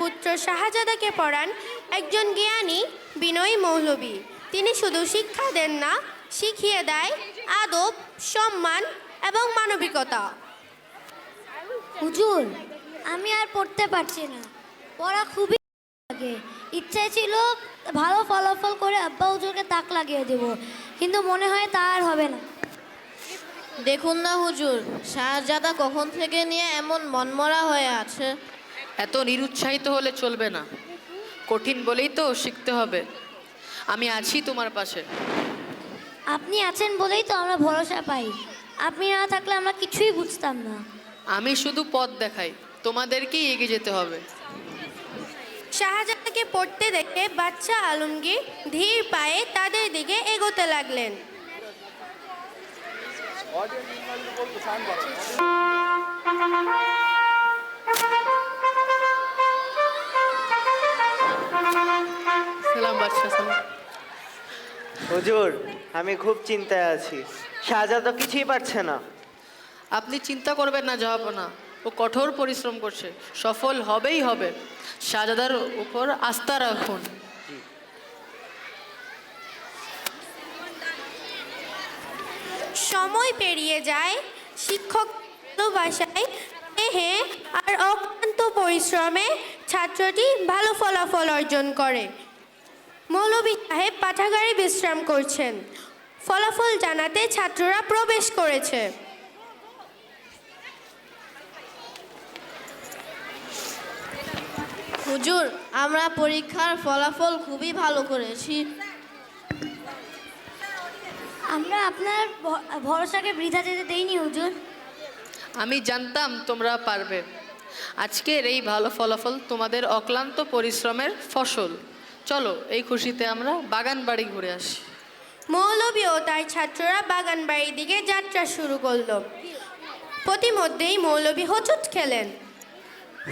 পুত্র শাহজাদাকে পড়ান একজন জ্ঞানী বিনয়ী মৌলবী। তিনি শুধু শিক্ষা দেন না, শিখিয়ে দেয় আদব, সম্মান এবং মানবিকতা। হুজুর, আমি আর পড়তে পারছি না, পড়া খুবই লাগে। ইচ্ছে ছিল ভালো ফলাফল করে আব্বা হুজুরকে তাক লাগিয়ে দেব, কিন্তু মনে হয় তা আর হবে না। দেখুন না হুজুর, শাহজাদা কখন থেকে নিয়ে এমন মনমরা হয়ে আছে। এত নিরুৎসাহিত হলে চলবে না, কঠিন বলেই তো শিখতে হবে। আমি আছি তোমার পাশে। আপনি আছেন বলেই তো আমরা ভরসা পাই। আপনি না থাকলে আমরা কিছুই বুঝতাম না। আমি শুধু পথ দেখাই, তোমাদেরকেই এগিয়ে যেতে হবে। শাহজাদাকে পড়তে দেখে বাচ্চা আলমগীর ধীর পায়ে তাদের দিকে এগোতে লাগলেন। সালাম বাদশা, সালাম। হুজুর, আমি খুব চিন্তায় আছি। শাহজাদা কিছুই পারছে না। আপনি চিন্তা করবেন না জাহাপনা, ও কঠোর পরিশ্রম করছে, সফল হবেই হবে। শাহজাদার উপর আস্থা রাখুন। সময় পেরিয়ে যায়, শিক্ষক ভালোবাসায়, স্নেহে আর অক্লান্ত পরিশ্রমে ছাত্রটি ভালো ফলাফল অর্জন করে। মৌলভী সাহেব পাঠাগারে বিশ্রাম করছেন। ফলাফল জানাতে ছাত্ররা প্রবেশ করেছে। হুজুর, আমরা পরীক্ষার ফলাফল খুবই ভালো করেছি। আমরা আপনার ভরসাকে বৃথা যেতে দেইনি হুজুর। আমি জানতাম তোমরা পারবে। আজকের এই ভালো ফলাফল তোমাদের অক্লান্ত পরিশ্রমের ফসল। চলো, এই খুশিতে আমরা বাগান বাড়ি ঘুরে আসি। মৌলভী ও তার ছাত্ররা বাগান বাড়ির দিকে যাত্রা শুরু করলো। প্রতিমধ্যেই মৌলভী হোঁচট খেলেন।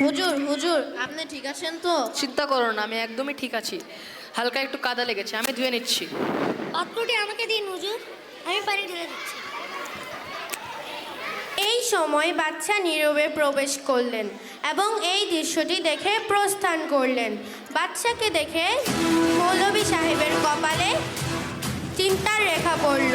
হুজুর হুজুর, আপনি ঠিক আছেন তো? চিন্তা করো না, আমি একদমই ঠিক আছি। হালকা একটু কাদা লেগেছে, আমি ধুয়ে নিচ্ছি। পাত্রটি আমাকে দিন হুজুর, আমি পানি ঢেলে দিচ্ছি। এই সময় বাচ্চা নীরবে প্রবেশ করলেন এবং এই দৃশ্যটি দেখে প্রস্থান করলেন। বাচ্চাকে দেখে মৌলভী সাহেবের কপালে চিন্তার রেখা পড়ল।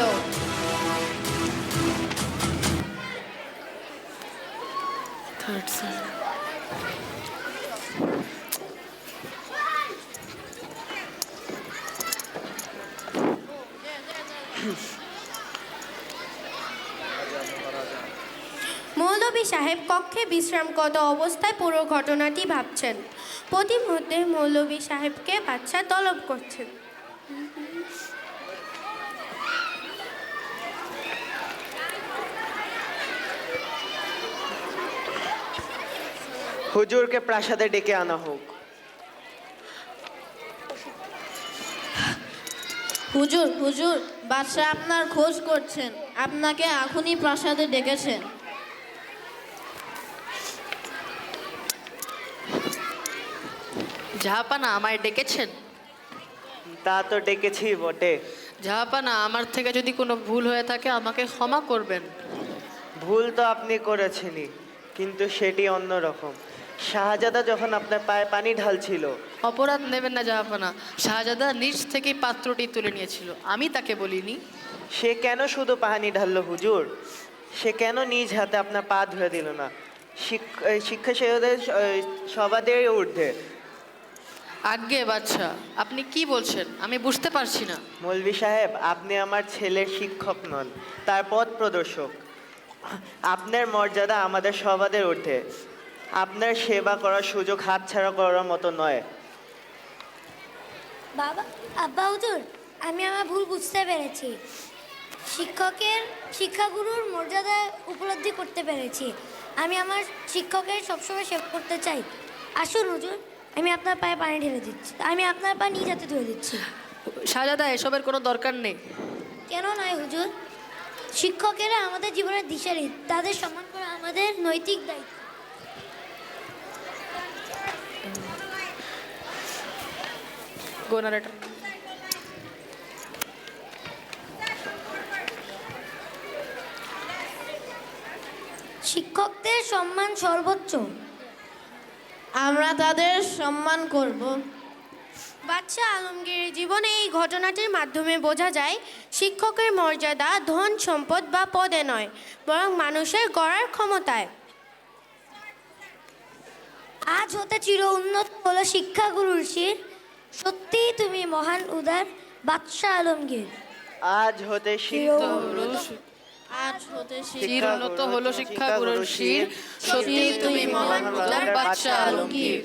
মৌলভী সাহেব কক্ষে বিশ্রামগত অবস্থায় পুরো ঘটনাটি ভাবছেন। প্রতিমধ্যে মৌলভী সাহেবকে বাচ্চা তলব করছেন। হুজুরকে প্রাসাদে ডেকে আনা হোক। হুজুর হুজুর, বাদশাহ আপনার খোঁজ করছেন, আপনাকে এখনই প্রাসাদে ডেকেছেন। জাহাপানা, আমায় ডেকেছেন? তা তো ডেকেছি বটে। জাহাপানা, আমার থেকে যদি কোনো ভুল হয়ে থাকে আমাকে ক্ষমা করবেন। ভুল তো আপনি করেছেনই, কিন্তু সেটি অন্যরকম। শাহজাদা যখন আপনার পায়ে পানি ঢালছিল। অপরাধ নেবেন না জাহাপানা, শাহজাদা নিজ থেকেই পাত্রটি তুলে নিয়েছিল, আমি তাকে বলিনি। সে কেন শুধু পানি ঢাললো হুজুর? সে কেন নিজ হাতে আপনার পা ধুয়ে দিল না? শিক্ষা সেবাদের সবাদের ঊর্ধ্বে। আজ্ঞে বাচ্চা, আপনি কি বলছেন আমি বুঝতে পারছি না। মৌলভী সাহেব, আপনি আমার ছেলের শিক্ষক নন, তার পথ প্রদর্শক। আপনার মর্যাদা আমাদের সবাদের ঊর্ধ্বে। আপনার সেবা করার সুযোগ হাতছাড়া করার মতো নয়। বাবা, আব্বা হুজুর, আমি আমার ভুল বুঝতে পেরেছি। শিক্ষাগুরুর মর্যাদা উপলব্ধি করতে পেরেছি। আমি আমার শিক্ষকের সবসময় সেবা করতে চাই। আসুন হুজুর, আমি আপনার পায়ে পানি ঢেলে দিচ্ছি। আমি আপনার পা নিজ হাতে ধুয়ে দিচ্ছি। শাহজাদা, এসবের কোনো দরকার নেই। কেন নয় হুজুর? শিক্ষকেরা আমাদের জীবনের দিশারি, তাদের সম্মান করা আমাদের নৈতিক দায়িত্ব। Go narrator. শিক্ষকদের সম্মান সর্বোচ্চ। আমরা তাদের সম্মান করব। বাদশাহ আলমগীরের জীবনে এই ঘটনাটির মাধ্যমে বোঝা যায় শিক্ষকের মর্যাদা ধন সম্পদ বা পদে নয়, বরং মানুষের গড়ার ক্ষমতায়। আজ হতে চির উন্নত হলো শিক্ষাগুরুর শির, সত্যিই তুমি মহান উদার বাদশাহ আলমগীর। আজ হতে শিক্ষা আজ হতে চিরোন্নত হলো শিক্ষা গুরুর শির, সত্যি তুমি মহান উদার বাদশাহ আলমগীর।